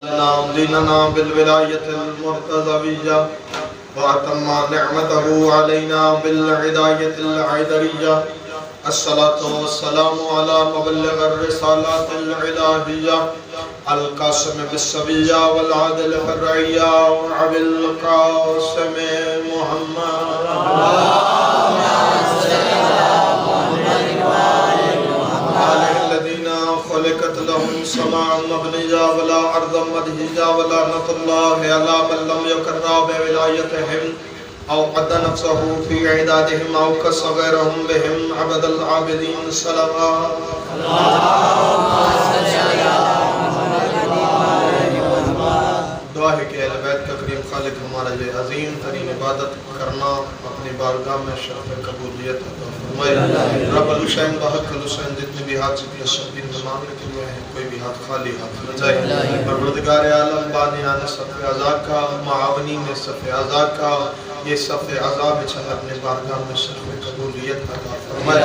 ديننا بالولاية المرتضوية وأتم نعمته علينا بالهداية العذرية. الصلاة والسلام على مبلغ الرسالات الإلهية القاسم بالسبية والعدل في الرعية وأبي القاسم محمد. الذين خلقت لهم سماء مبنية ولا أرض مدهية ولعنة الله على من لم يقر بولايتهم أو قد نفسه في عدادهم أو كصغيرهم بهم عبد العابدين صلوات. دعا ہے کہ اہل بیت کا کریم خالق ہمارا یہ عظیم ترین عبادت کرنا اپنی بارگاہ میں شرف قبولیت عطا فرمائے. رب الحسین بحق الحسین جتنے بھی ہاتھ سے شبیر زمان لکھے ہوئے ہیں کوئی بھی ہاتھ خالی ہاتھ نہ جائے. پروردگار عالم بانیان صف عزا کا معاونین صف عزا کا یہ صف عزا بچھا اپنے بارگاہ میں شرف قبولیت عطا فرمائے.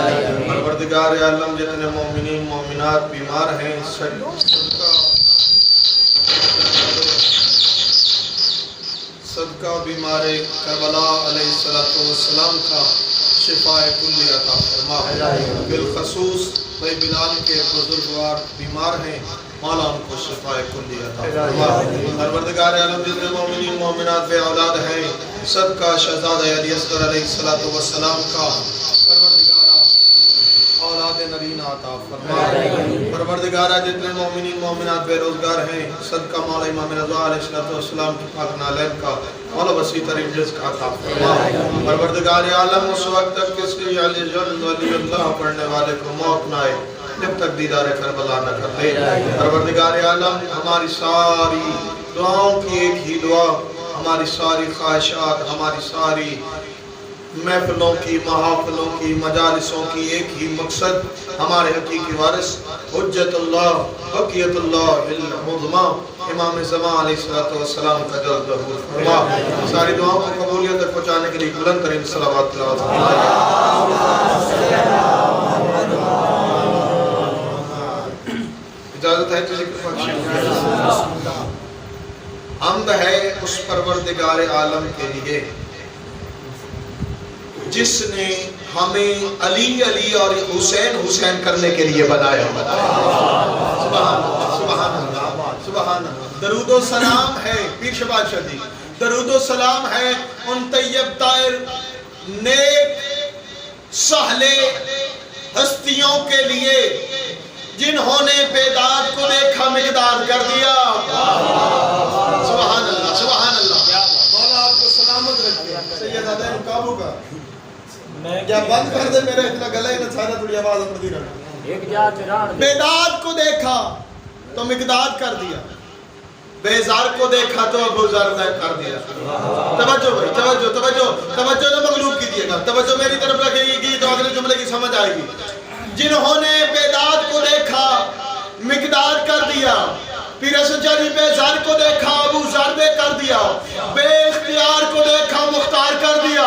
پروردگار عالم جتنے مومنین مومنات بیمار ہیں صدقہ بیمار کربلا علیہ السلام کا شفاء کلی عطا فرما. بالخصوص بھائی بلال کے بزرگوار بیمار ہیں مولا ان کو شفاء کلی عطا فرما. پروردگار عالم جتنے مومنین مومنات بے اولاد ہیں صدقہ شہزادہ علی اصغر علیہ السلام کا پروردگارہ اولاد نرین عطا فرما. پروردگارہ جتنے مومنین مومنات بے روزگار ہیں صدقہ مولا امام رضا علیہ السلام کی پاک نالین کا مولا وسیع ترین رزق عطا فرما. پروردگار عالم اس وقت تک کسی علی جن ولی اللہ پڑھنے والے کو موت نہ آئے جب تک دیدار کربلا نہ کر دے. پروردگار عالم ہماری ساری دعاؤں کی ایک ہی دعا، ہماری ساری خواہشات، ہماری ساری محفلوں کی محافلوں کی مجالسوں کی ایک ہی مقصد ہمارے حقیقی وارث حجت اللہ بقیت اللہ العظمیٰ امام زمان علیہ السلام کا جلد ظہور فرما. ساری دعاؤں کو قبولیت تک پہنچانے کے لیے بلند ترین صلوات اجازت ہے کہ ذکر فاکشی. حمد ہے اس پروردگار عالم کے لیے جس نے ہمیں علی علی اور حسین حسین کرنے کے لیے بنایا. سبحان اللہ سبحان اللہ سبحان اللہ. درود و سلام ہے پیر شباد شدی، درود و سلام ہے ان طیب طاہر نیک سہلے ہستیوں کے لیے جنہوں نے بیداد کو دیکھا مقداد کر دیا. سبحان اللہ سبحان اللہ. مولا آپ کو سلامت رکھے. سید عدین قابو کا کیا بند کر دے میرے اتنا گلے نہ چھانا تھوڑی آواز اپنی رکھا. بیداد کو دیکھا تو مقداد کر دیا، بیزار کو دیکھا تو ابو ذر کر دیا. توجہ بھائی توجہ توجہ توجہ نہ مغلوب کیجیے گا، توجہ میری طرف لگے گی تو اگلے جملے کی سمجھ آئے گی. جنہوں نے بیداد کو دیکھا مقداد کر دیا، پیر سجاری بیزار کو دیکھا ابو ذر کر دیا، بے اختیار کو دیکھا مختار کر دیا.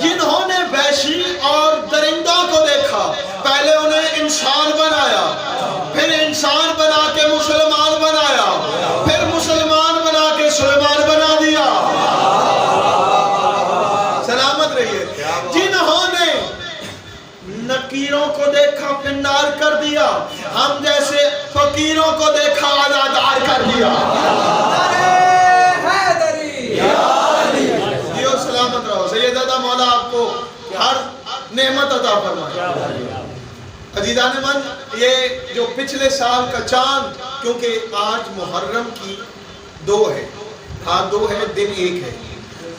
جنہوں نے وحشی اور درندوں کو دیکھا پہلے انہیں انسان بنایا، پھر انسان بنا کے مسلمان بنایا، پھر مسلمان بنا کے سلیمان بنا دیا. سلامت رہیے. جنہوں نے نکیروں کو دیکھا پنار کر دیا، ہم جیسے فقیروں کو دیکھا آزادار کر دیا. سلامت رہو. سیدہ مولا آپ کو ہر نعمت عطا فرمائے. عزیزان من، یہ جو پچھلے سال کا چاند، کیونکہ آج محرم کی 2 ہے، آج 2 ہے دن 1 ہے،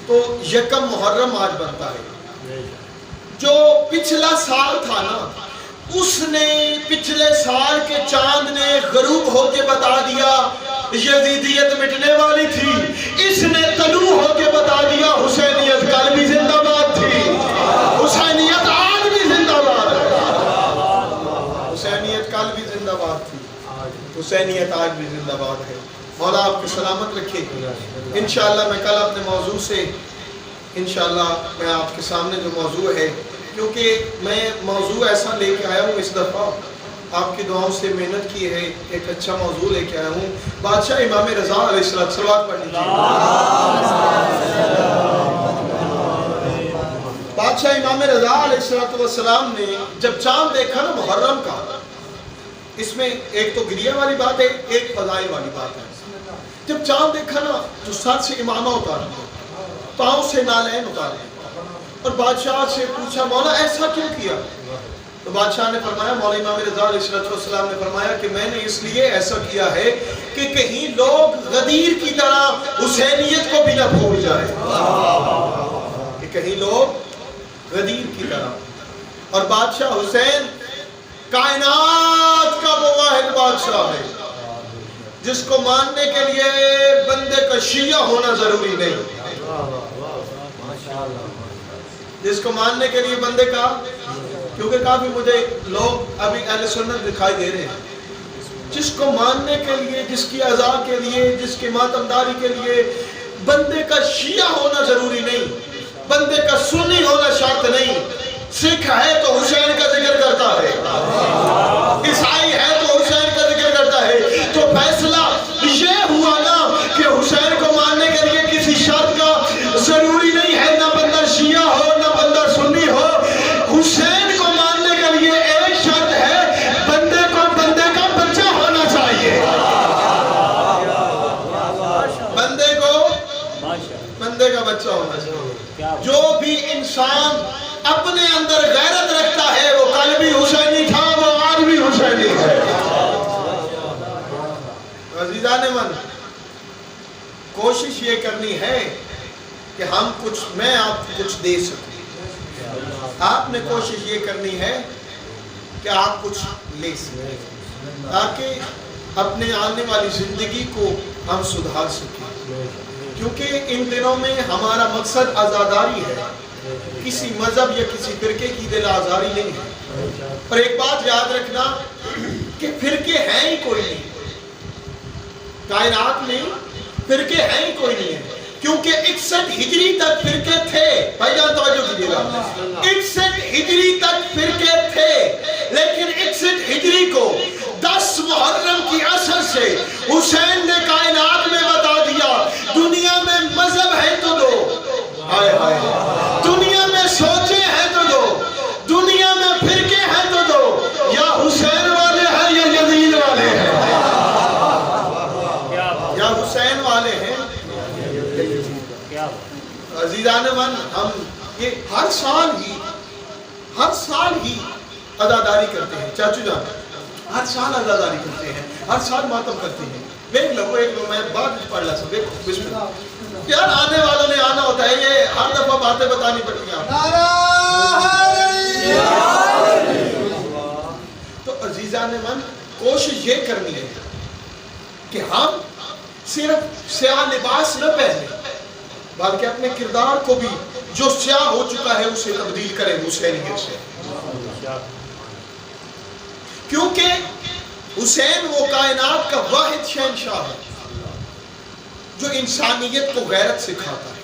تو یکم محرم آج بنتا ہے. جو پچھلا سال تھا نا اس نے پچھلے سال کے چاند نے غروب ہو کے بتا دیا یزیدیت مٹنے والی تھی. اس نے طلوع ہو کے بتا دیا حسینیت کل بھی زندہ باد تھی، حسینیت آج بھی زندہ باد ہے. حسینیت کل بھی زندہ باد تھی، حسینیت آج بھی زندہ باد ہے. مولا آپ کو سلامت رکھے. انشاءاللہ میں کل اپنے موضوع سے انشاءاللہ میں آپ کے سامنے جو موضوع ہے، کیونکہ میں موضوع ایسا لے کے آیا ہوں اس دفعہ آپ کی دعاؤں سے محنت کی ہے، ایک اچھا موضوع لے کے آیا ہوں۔ بادشاہ امام رضا علیہ السلام صلوات پڑھ لیجیے۔ بادشاہ امام رضا علیہ السلام نے جب چاند دیکھا نا محرم کا، اس میں ایک تو گریہ والی بات ہے، ایک فضائل والی بات ہے۔ جب چاند دیکھا نا تو سر سے امامہ اتار دیا، پاؤں سے نالین اتار دیا، اور بادشاہ سے پوچھا مولا ایسا کیوں کیا؟ تو بادشاہ نے فرمایا، مولا امام رضا علیہ السلام نے فرمایا کہ میں نے اس لیے ایسا کیا ہے کہ کہیں لوگ غدیر کی طرح حسینیت کو بھی نہ بھول جائے، کہ کہیں لوگ غدیر کی طرح۔ اور بادشاہ حسین کائنات کا وہ واحد بادشاہ ہے جس کو ماننے کے لیے بندے کا شیعہ ہونا ضروری نہیں، جس کو ماننے کے لیے بندے کا، کیونکہ کافی مجھے لوگ ابھی اہل سنت دکھائی دے رہے ہیں، جس کو ماننے کے لیے، جس کی عزا کے لیے، جس کی ماتمداری کے لیے بندے کا شیعہ ہونا ضروری نہیں، بندے کا سنی ہونا شرط نہیں۔ سکھ ہے تو حسین کا ذکر کرتا ہے، عیسائی ہے تو حسین کا ذکر کرتا ہے۔ تو فیصلہ یہ ہوا نا کہ حسین کو ماننے کے لیے کسی شرط کا ضروری نہیں ہے، نہ بندہ شیعہ ہو نہ بندہ سنی ہو۔ حسین کو ماننے کے لیے ایک شرط ہے، بندے کو بندے کا بچہ ہونا چاہیے، بندے کو بندے کا بچہ ہونا چاہیے۔ جو بھی انسان اپنے اندر غیرت رکھتا ہے وہ کل بھی حسینی تھا، وہ آج بھی حسینی ہے۔ عزیزان من، کوشش یہ کرنی ہے کہ ہم کچھ، میں آپ کو کچھ دے سکوں، آپ نے کوشش یہ کرنی ہے کہ آپ کچھ لے سکیں، تاکہ اپنے آنے والی زندگی کو ہم سدھار سکیں۔ کیونکہ ان دنوں میں ہمارا مقصد آزاداری ہے، کسی مذہب یا کسی فرقے کی دل آزاری نہیں ہے۔ اور ایک بات یاد رکھنا کہ فرقے ہیں ہی کوئی نہیں، کائنات میں فرقے ہیں ہی کوئی نہیں ہے، کیونکہ 61 ہجری تک فرقے تھے۔ بھائی جان توجہ کیجیے گا، 61 ہجری تک فرقے تھے، لیکن 61 ہجری کو 10 محرم کی اثر سے حسین نے کائنات میں بتا دیا، دنیا میں مذہب ہے تو دو، دنیا میں سوچے ہیں تو دو، دنیا میں فرقے ہیں تو دو، یا حسین والے ہیں یا یزید والے ہیں، یا حسین والے ہیں۔ عزیزان من، ہم یہ ہر سال ہی عزاداری کرتے ہیں، چاچو جان ہر سال عزاداری کرتے ہیں، ہر سال ماتم کرتے ہیں۔ دیکھ لو میں بات پڑھ لا سب بسم اللہ۔ یار آنے والوں نے آنا ہوتا ہے، یہ ہر دفعہ باتیں بتانی پڑتی ہیں۔ تو عزیزان من، کوشش یہ کرنی ہے کہ ہم صرف سیاہ لباس نہ پہنے، بلکہ اپنے کردار کو بھی جو سیاہ ہو چکا ہے اسے تبدیل کریں حسینیت سے، کیونکہ حسین وہ کائنات کا واحد شہنشاہ ہے جو انسانیت کو غیرت سکھاتا ہے۔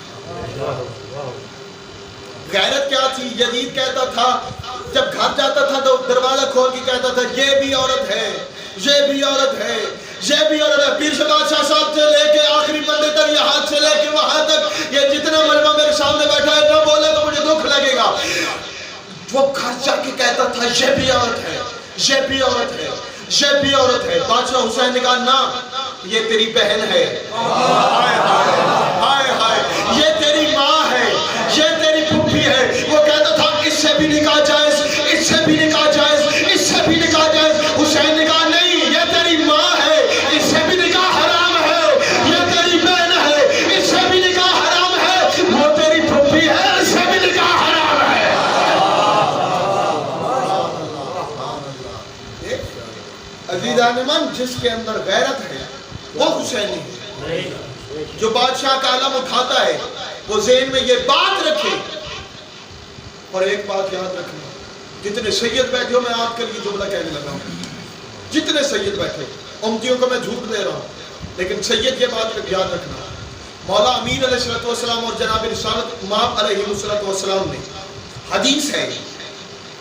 غیرت کیا تھی؟ یزید کہتا تھا جب گھر جاتا تھا تو دروازہ کھول کے کہتا تھا یہ بھی عورت ہے، یہ بھی عورت ہے، یہ بھی عورت ہے۔ پیر بادشاہ صاحب سے لے کے آخری بندے تک، یہاں سے لے کے وہاں تک، یہ جتنا مجمع میرے سامنے بیٹھا ہے نہ بولے تو مجھے دکھ لگے گا۔ وہ گھر جا کے کہتا تھا یہ بھی عورت ہے، یہ بھی عورت ہے، یہ بھی عورت ہے۔ بادشاہ حسین نے کہا نہ، یہ تیری بہن ہے، ہائے ہائے ہائے، یہ تیری ماں ہے، یہ تیری پھوپھی ہے۔ وہ کہتا تھا اس سے بھی نکاح جائز، اس سے بھی نکاح جائز، اس سے بھی نکاح جائز۔ حسین نے کہا نہیں، یہ تیری ماں ہے، اس سے بھی نکاح حرام ہے، یہ تیری بہن ہے، اس سے بھی نکاح حرام ہے، وہ تیری پھوپھی ہے، اس سے بھی نکاح حرام ہے۔ عزیزان من، جس کے اندر غیرت ہے وہ حسینی ہے۔ جو بادشاہ کا علم اٹھاتا ہے وہ ذہن میں یہ بات رکھے۔ اور ایک بات یاد رکھنا، جتنے سید بیٹھے ہو، میں آپ کے لیے جملہ کہنے لگا ہوں، جتنے سید بیٹھے، امتیوں کو میں جھوٹ دے رہا ہوں، لیکن سید یہ بات یاد رکھنا، مولا امین علیہ السلام اور جناب رسالت امام علیہ السلام نے، حدیث ہے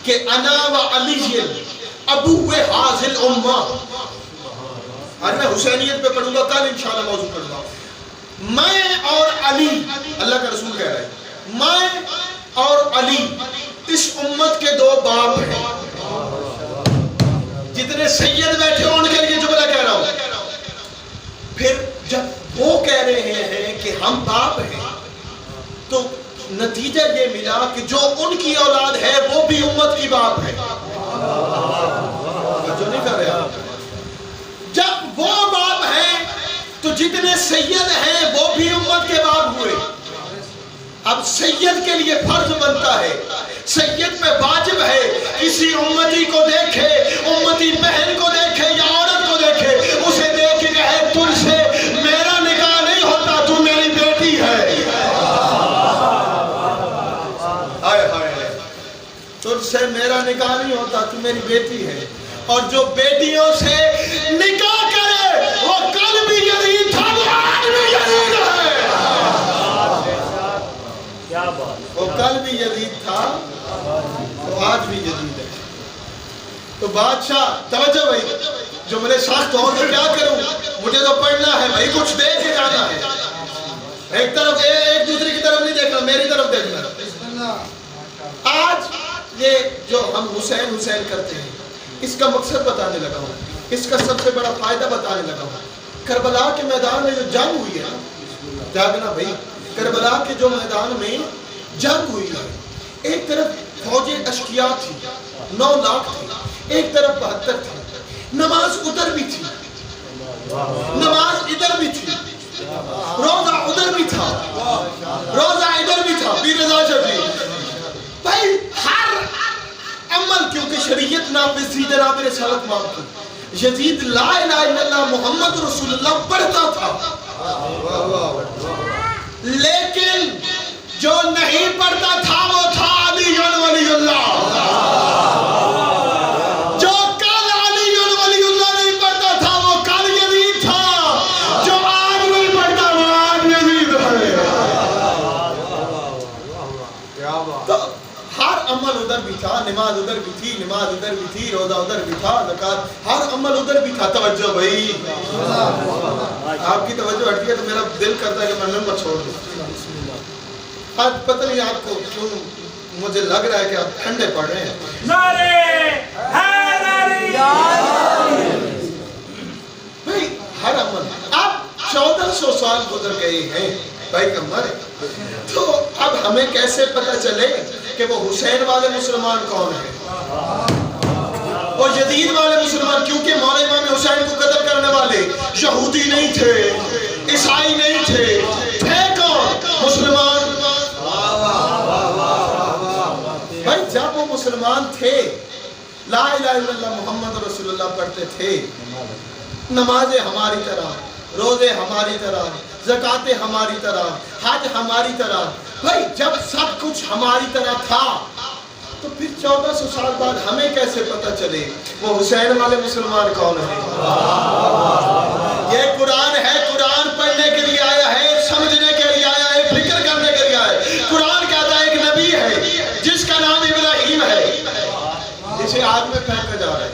کہ انا و علی ابو حاضل امہ. آج میں حسینیت پہ پڑھوں گا، کل انشاءاللہ موضوع پڑھوں گا. میں اور علی، اللہ کا رسول کہہ رہا ہے، میں اور علی اس امت کے دو باپ ہیں. جتنے سید بیٹھے ان کے لیے جملہ کہہ رہا ہوں. پھر جب وہ کہہ رہے ہیں کہ ہم باپ ہیں تو نتیجہ یہ ملا کہ جو ان کی اولاد ہے وہ بھی امت کی باپ ہے. جو نہیں کر رہے آپ، جب وہ باپ ہیں تو جتنے سید ہیں وہ بھی امت کے باپ ہوئے. اب سید کے لیے فرض بنتا ہے، سید پہ واجب ہے، کسی امتی کو دیکھے، امتی بہن کو دیکھے یا عورت کو دیکھے، اسے دیکھ کے کہے تجھ سے میرا نکاح نہیں ہوتا، تو میری بیٹی ہے. تجھ سے میرا نکاح نہیں ہوتا، تو میری بیٹی ہے. اور جو بیٹیوں سے نکاح کرے وہ کل بھی یزید تھا، وہ آج بھی یزید ہے. وہ کل بھی یزید تھا، وہ آج بھی یزید ہے. تو بادشاہ توجہ بھائی، جملے سخت ہوں تو کیا کروں، مجھے تو پڑھنا ہے بھائی، کچھ دے کے جانا ہے. ایک طرف ایک دوسرے کی طرف نہیں دیکھنا، میری طرف دیکھنا. آج یہ جو ہم حسین حسین کرتے ہیں، اس کا مقصد بتانے لگا ہوں، اس کا سب سے بڑا فائدہ بتانے لگا ہوں. کربلا کے میدان میں جو جنگ ہوئی ہے، جاگنا بھائی، کربلا کے جو میدان میں جنگ ہوئی ہے، ایک طرف فوجیں اشکیا تھی، 9 لاکھ تھی، ایک طرف 72 تھی. نماز ادھر بھی تھی، نماز ادھر بھی تھی، روزہ ادھر بھی تھا، روزہ ادھر بھی تھا. پیر رضا شفیع بھائی، ہر عمل کیونکہ شریعت نافذ تھی، جناب رسالت مانگ کی. یزید لا الہ الا اللہ محمد رسول اللہ پڑھتا تھا، لیکن جو نہیں پڑھتا تھا وہ تھا علی ولی اللہ. جو کل علی ولی اللہ نہیں پڑھتا تھا وہ کل یزید تھا، جو آج نہیں پڑھتا وہ آج یزید ہے. تو ہر عمل ادھر بھی تھا، نماز ادھر بھی تھی، نماز ادھر بھی تھی، روزہ ادھر بھی تھا، زکات، ہر عمل ادھر بھی تھا. توجہ بھائی، آپ کی توجہ ہٹی ہے تو میرا دل کرتا ہے کہ میں نمبر چھوڑ دوں. آج پتہ نہیں آپ کو کیوں مجھے لگ رہا ہے کہ آپ ٹھنڈے پڑ رہے ہیں. بھائی ہر عمل، اب 1400 سال گزر گئے ہیں بھائی کمر، تو اب ہمیں کیسے پتہ چلے کہ وہ حسین والے مسلمان کون ہیں، وہ یزید والے مسلمان؟ کیونکہ مولا امام حسین کو قتل کرنے والے یہودی نہیں تھے، عیسائی نہیں تھے، تھے کون؟ مسلمان. بھائی جب وہ مسلمان تھے، لا الہ الا اللہ محمد رسول اللہ پڑھتے تھے، نمازیں ہماری طرح، روزے ہماری طرح، زکاتیں ہماری طرح، حج ہماری طرح. بھائی جب سب کچھ ہماری طرح تھا تو پھر 1400 سال بعد ہمیں کیسے پتہ چلے وہ حسین والے مسلمان کون ہیں؟ یہ قرآن ہے، قرآن پڑھنے کے لیے آیا ہے، سمجھنے کے لیے آیا ہے، فکر کرنے کے لیے آیا ہے. قرآن کہتا ہے ایک نبی ہے جس کا نام ابراہیم ہے، جسے آگ میں پھینکا جا رہا ہے.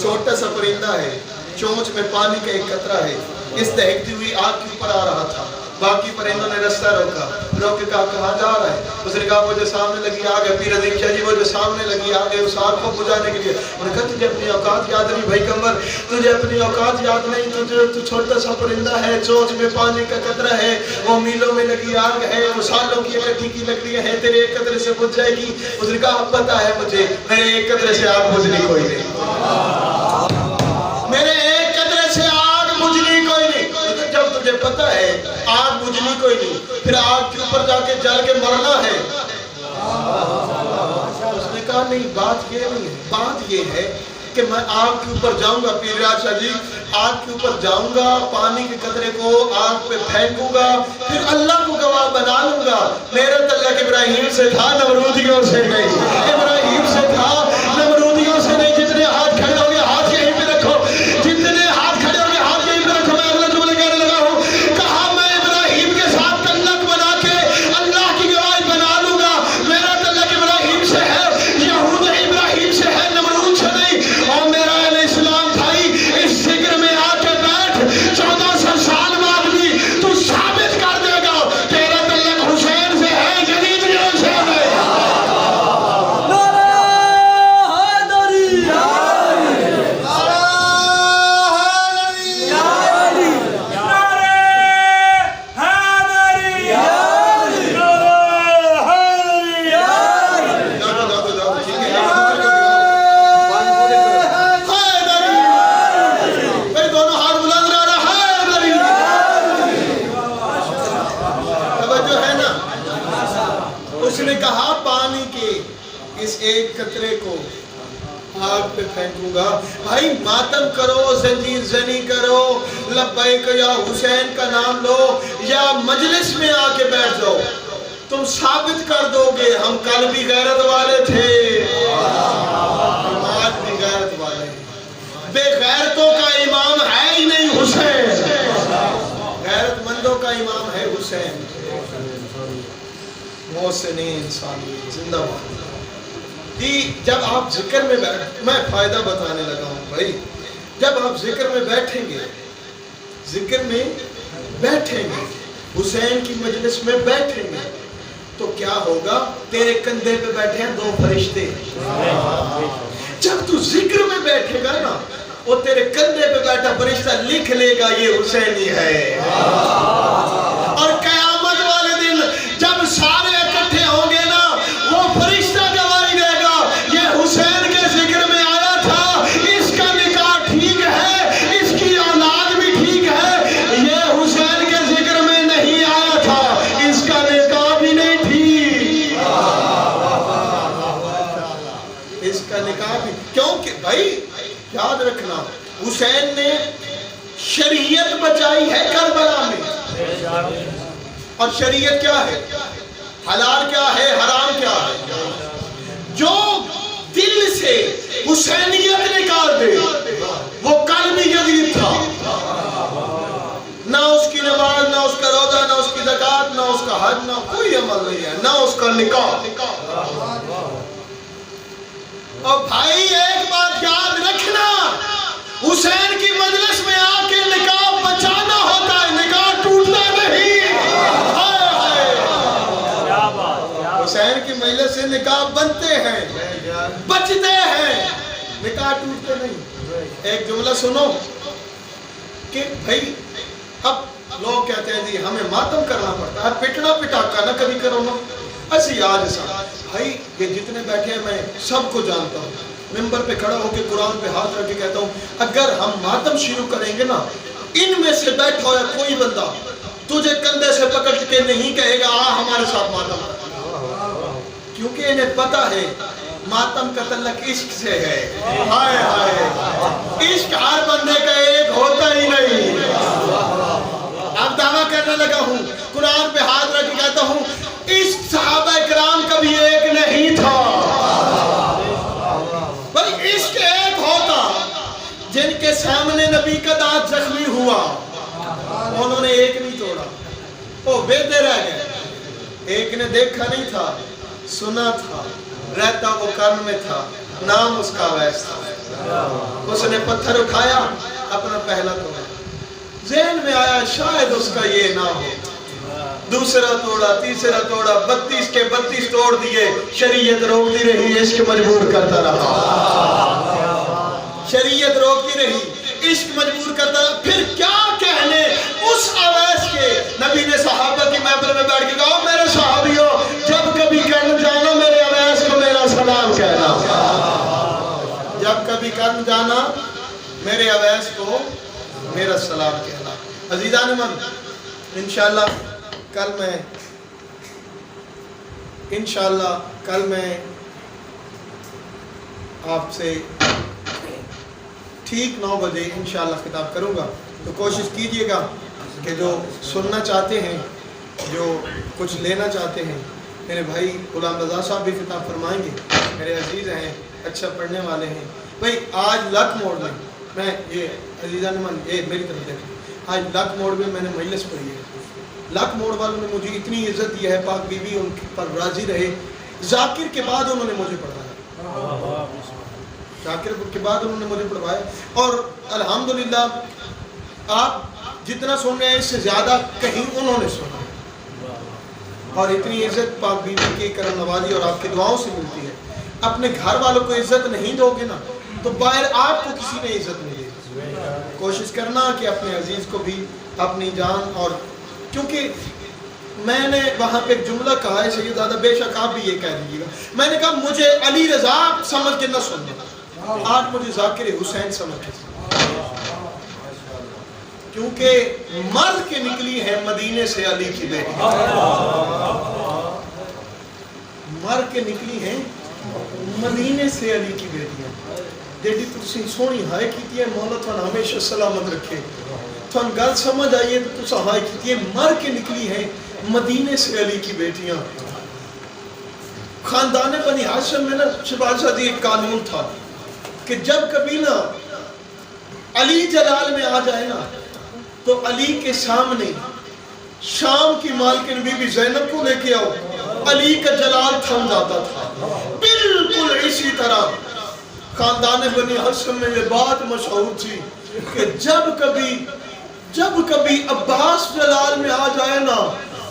چھوٹا سا پرندہ ہے، چونچ میں پانی کا ایک قطرہ ہے، اس دہکتی ہوئی آگ کے اوپر آ رہا تھا. باقی پرندوں نے رستہ روکا، روک کے کہا کہاں جا رہا ہے؟ اس نے کہا وہ جو سامنے لگی آگ ہے. پیر عظیم شاہ جی وہ جو سامنے لگی آگ ہے اس آگ کو بجھانے کے لیے. انہوں نے کہا تجھے اپنی اوقات یاد نہیں بھائی کمر، تجھے اپنی اوقات یاد نہیں، تو چھوٹا سا پرندہ ہے، چونچ میں پانی کا قطرہ ہے، وہ میلوں میں لگی آگ ہے، وہ سالوں کی اکٹھی کی لکڑیاں ہیں، تیرے ایک قطرے سے بجھ جائے گی. اس نے کہا پتہ ہے مجھے، میرے ایک قطرے سے آگ بجھنی کوئی نہیں، میرے ایک قطرے سے آگ بجھنی کوئی نہیں. جب تجھے پتہ ہے آگ بجھنی کوئی نہیں، پھر آگ کے اوپر جا کے جل کے مرنا ہے. اس نے کہا نہیں، بات یہ نہیں ہے، بات یہ ہے کہ میں آگ کے اوپر جاؤں گا، پیر ریاض شاہ جی آگ کے اوپر جاؤں گا، پانی کے قطرے کو آگ پہ پھینکوں گا، پھر اللہ کو گواہ بنا لوں گا میرا تعلق ابراہیم سے تھا، نمرودیوں سے نہیں. ابراہیم سے تھا، نمرودیوں سے نہیں. جتنے ہاتھ کھڑے ہو گئے ہاتھ یہیں پہ رکھو، جتنے ہاتھ کھڑے ہو گئے ہاتھ یہیں پہ رکھو. میں اگلا جملے کہنے لگا ہوں، کہا میں ابراہیم کے ساتھ تعلق بنا کے اللہ کی گواہی بنا لوں گا میرا تعلق ابراہیم سے ہے، یہود ابراہیم سے ہے، نمرود سے نہیں. اور ایک قطرے کو آگ پہ پھینکوں گا. بھائی ماتم کرو, زنجیر زنی کرو, لبیک یا حسین کا نام لو, یا مجلس میں آ کے بیٹھ جاؤ, تم ثابت کر دو گے ہم کل بھی غیرت والے تھے, ہم آج بھی غیرت والے ہیں. بے غیرتوں کا امام ہے ہی نہیں حسین, غیرت مندوں کا امام ہے حسین. محسن انسانی زندہ باد. جی جب آپ ذکر میں میں فائدہ بتانے لگا ہوں بھائی, جب آپ ذکر میں بیٹھیں گے, حسین کی مجلس میں بیٹھیں گے, تو کیا ہوگا؟ تیرے کندھے پہ بیٹھے ہیں 2 فرشتے. جب تو ذکر میں بیٹھے گا نا, وہ تیرے کندھے پہ بیٹھا فرشتہ لکھ لے گا یہ حسینی ہے. اور قیامت والے دن جب سارے اکٹھے ہوں گے نا, وہ فرشتہ گواہی دے گا یہ حسین کے ذکر میں آیا تھا, اس کا نکاح ٹھیک ہے, اس کی اولاد بھی ٹھیک ہے. یہ حسین کے ذکر میں نہیں آیا تھا, اس کا نکاح بھی نہیں ٹھیک, اس کا نکاح بھی. کیونکہ بھائی یاد رکھنا, حسین نے شریعت بچائی ہے کربلا میں. اور شریعت کیا ہے, حلال کیا ہے, حرام کیا ہے. جو دل سے حسینیت نکال دے وہ قلبی یزید تھا. نہ اس کی نماز, نہ اس کا روزہ, نہ اس کی زکوٰۃ, نہ اس کا حج, نہ کوئی عمل نہیں ہے, نہ اس کا نکاح. اور بھائی ایک بات یاد رکھنا, حسین کی مجلس میں آ کے نکاح بچانا ہوتا ہے, نکاح ٹوٹتا نہیں. حسین کی مجلس سے نکاح بنتے ہیں, بچتے ہیں, نکاح ٹوٹتے نہیں. ایک جملہ سنو کہ بھائی اب لوگ کہتے ہیں جی ہمیں ماتم کرنا پڑتا ہے, پٹنا پٹاکا نہ کبھی کرو نا. ایسی آج صاحب بھائی یہ جتنے بیٹھے ہیں میں سب کو جانتا ہوں, ممبر پہ کھڑا ہو کے قرآن پہ ہاتھ رکھ کے کہتا ہوں, اگر ہم ماتم شروع کریں گے نا, ان میں سے بیٹھا ہوا کوئی بندہ تجھے کندھے سے پکڑ کے نہیں کہے گا آ ہمارے ساتھ ماتم کر, کیونکہ انہیں پتا ہے ماتم کا تعلق عشق سے ہے. ہائے ہائے, عشق ہر بندے کا ایک ہوتا ہی نہیں. اب دعویٰ کرنے لگا ہوں, قرآن پہ ہاتھ رکھ کے کہتا ہوں, عشق صحابہ کرام کا بھی ایک نہیں تھا. بھائی عشق ایک ہوتا, جن کے سامنے نبی کا دانت زخمی ہوا انہوں نے ایک نہیں توڑا, وہ بیدے رہ گئے. ایک نے دیکھا نہیں تھا, سنا تھا, رہتا وہ کرن میں تھا, نام اس کا ویس تھا. اس نے پتھر اٹھایا, اپنا پہلا توڑا, ذہن میں آیا شاید اس کا یہ نہ ہو. دوسرا توڑا, تیسرا توڑا, 32 کے 32 توڑ دیے. شریعت روکتی رہی, عشق مجبور کرتا رہا. شریعت روکتی رہی, عشق مجبور کرتا رہا. پھر کیا کہنے اس اویس کے, نبی نے صحابہ کی محفل میں بیٹھ کے کہا, میرے صحابیوں جب کبھی کرن جانا میرے اویس کو میرا سلام کہنا. جب کبھی کرن جانا میرے اویس کو میرا سلام کہنا. عزیزان من, انشاءاللہ کل میں آپ سے ٹھیک 9 بجے انشاءاللہ خطاب کروں گا. تو کوشش کیجئے گا کہ جو سننا چاہتے ہیں, جو کچھ لینا چاہتے ہیں, میرے بھائی غلام رضا صاحب بھی خطاب فرمائیں گے, میرے عزیز ہیں, اچھا پڑھنے والے ہیں. بھائی آج لک موڑ میں یہ عزیزان من یہ میری طرف دیکھیں, آج لک موڑ میں نے مجلس پڑھی ہے. لک موڑ والوں نے مجھے اتنی عزت دی ہے, پاک بی بی ان پر راضی رہے. ذاکر کے بعد انہوں نے مجھے پڑھایا, ذاکر کے بعد انہوں نے مجھے پڑھوایا. اور الحمدللہ آپ جتنا سن رہے ہیں اس سے زیادہ کہیں انہوں نے سنا, اور اتنی عزت پاک بی بی کی کرم نوازی اور آپ کی دعاؤں سے ملتی ہے. اپنے گھر والوں کو عزت نہیں دو گے نا تو باہر آپ کو کسی نے عزت نہیں دے. کوشش کرنا کہ اپنے عزیز کو بھی اپنی جان, اور کیونکہ میں نے وہاں پہ ایک جملہ کہا ہے سیدزادہ, بے شک آپ بھی یہ کہہ دیجیے گا, میں نے کہا مجھے علی رضا سمجھ کے نہ سننا, آج مجھے ذاکر حسین سمجھ کے سننا, کیونکہ مرد کے نکلی ہے مدینے سے علی کی بیٹی, مرد کے نکلی ہیں مدینے سے علی کی بیٹیاں ڈیڈی تسی سونی ہائے کی مولا تھن ہمیشہ سلامت رکھے تھن گل سمجھ آئیے تو تسا ہائے کی مر کے نکلی ہیں مدینے سے علی کی بیٹیاں خاندان بنی ہاشم میں نا شہباز شاہ ایک قانون تھا کہ جب کبھی نا علی جلال میں آ جائے نا تو علی کے سامنے شام کی مالکن بی بی زینب کو لے کے آؤ علی کا جلال تھم جاتا تھا بالکل اسی طرح خاندان بنی ہاشم میں یہ بات مشہور تھی کہ جب کبھی عباس جلال میں آ جائے نا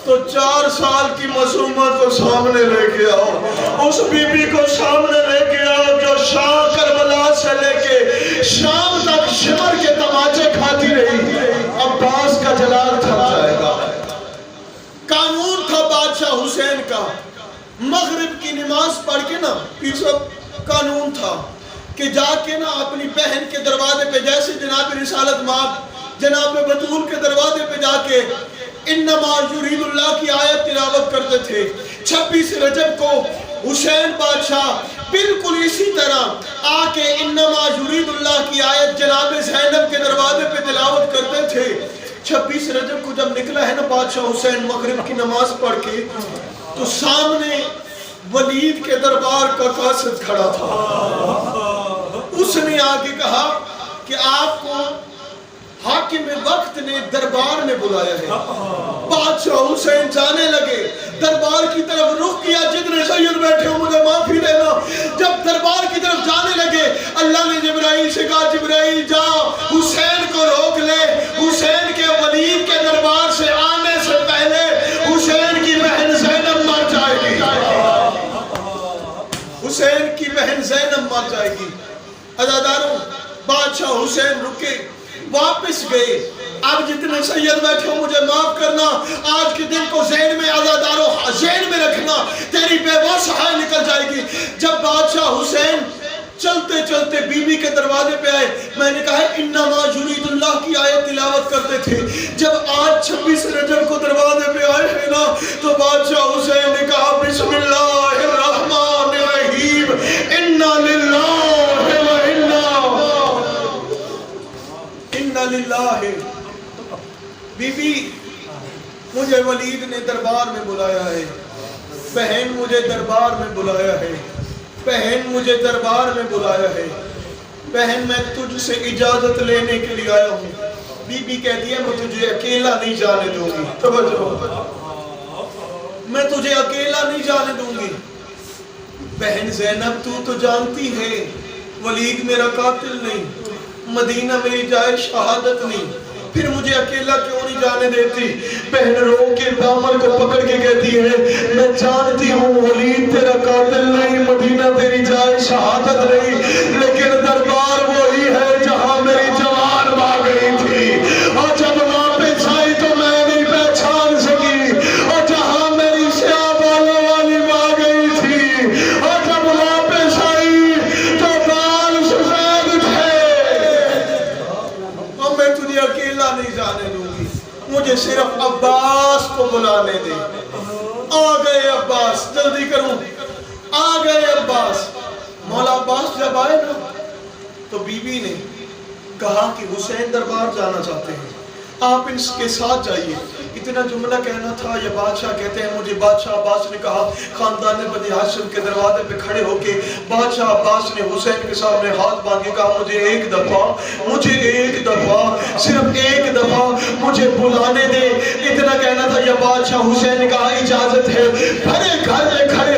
تو 4 سال کی معصومہ کو سامنے لے کے آؤ اس بی بی کو سامنے لے کے آؤ جو شام کربلا سے لے کے شام تک شمر کے تماچے کھاتی رہی عباس کا جلال تھم جائے گا قانون تھا بادشاہ حسین کا مغرب کی نماز پڑھ کے نا پھر سب قانون تھا کہ جا کے نا اپنی بہن کے دروازے پہ جیسے جناب رسالت ماں جناب بطول کے دروازے پہ جا کے انما یرید اللہ کی آیت تلاوت کرتے تھے 26 رجب کو حسین بادشاہ بالکل اسی طرح آ کے انما یرید اللہ کی آیت جناب زینب کے دروازے پہ تلاوت کرتے تھے 26 رجب کو جب نکلا ہے نا بادشاہ حسین مغرب کی نماز پڑھ کے تو سامنے ولید کے دربار کا قاصد کھڑا تھا اس نے آگے کہا کہ آپ کو حاکم وقت نے دربار میں بلایا ہے بادشاہ حسین جانے لگے دربار کی طرف رخ کیا جتنے سید بیٹھے ہو مجھے معافی دینا جب دربار کی طرف جانے لگے اللہ نے جبرائیل سے کہا جبرائیل جا حسین کو روک لے حسین کے ولید کے دربار سے آنے سے پہلے حسین کی بہن زینب مر جائے گی حسین کی بہن زینب مر جائے گی عزاداروں بادشاہ حسین رکے واپس گئے اب جتنے سید بیٹھے ہو مجھے معاف کرنا آج کے دن کو ذہن میں عزاداروں ذہن میں رکھنا تیری بے بس ہائے نکل جائے گی جب بادشاہ حسین چلتے چلتے بی بی کے دروازے پہ آئے میں نے کہا انما یرید اللہ کی آیت تلاوت کرتے تھے جب آج 26 رجب کو دروازے پہ آئے ہیں نا تو بادشاہ حسین نے کہا بسم اللہ الرحمن الرحیم انا للہ بی بی مجھے ولید نے دربار میں بلایا ہے بہن مجھے دربار میں بلایا ہے بہن مجھے دربار میں بلایا ہے بہن میں تجھ سے اجازت لینے کے لیے آیا ہوں بی بی کہتی ہے میں تجھے اکیلا نہیں جانے دوں گی توجہ میں تجھے اکیلا نہیں جانے دوں گی بہن زینب تو جانتی ہے ولید میرا قاتل نہیں مدینہ میری جائے شہادت نہیں پھر مجھے اکیلا کیوں نہیں جانے دیتی بہن رو کے دامن کو پکڑ کے کہتی ہے میں جانتی ہوں ولید تیرا قاتل نہیں مدینہ تیری جائے شہادت نہیں لیکن دربار وہی ہے جہاں میری جوان ماں گئی تھی اور جب واپس آئی تو میں نہیں پہچان سکی اور جہاں میری سیاہ بالوں والی ماں گئی تھی اور جب واپس آئی تو بال سفید تھے اور میں تجھے اکیلا نہیں جانے دوں گی مجھے صرف عباس کو بلانے دے آ گئے عباس جلدی کروں آ گئے عباس مولا عباس جب آئے نا تو بی بی نے کہا کہ حسین دربار جانا چاہتے ہیں آپ ان کے ساتھ جائیے اتنا جملہ کہنا تھا یہ بادشاہ کہتے ہیں مجھے بادشاہ عباس نے کہا خاندان بنی ہاشم کے دروازے پہ کھڑے ہو کے بادشاہ عباس نے حسین کے سامنے ہاتھ باندھے کہا مجھے ایک دفعہ صرف ایک دفعہ مجھے بلانے دے اتنا کہنا تھا یہ بادشاہ حسین نے کہا اجازت ہے بھرے گھر میں کھڑے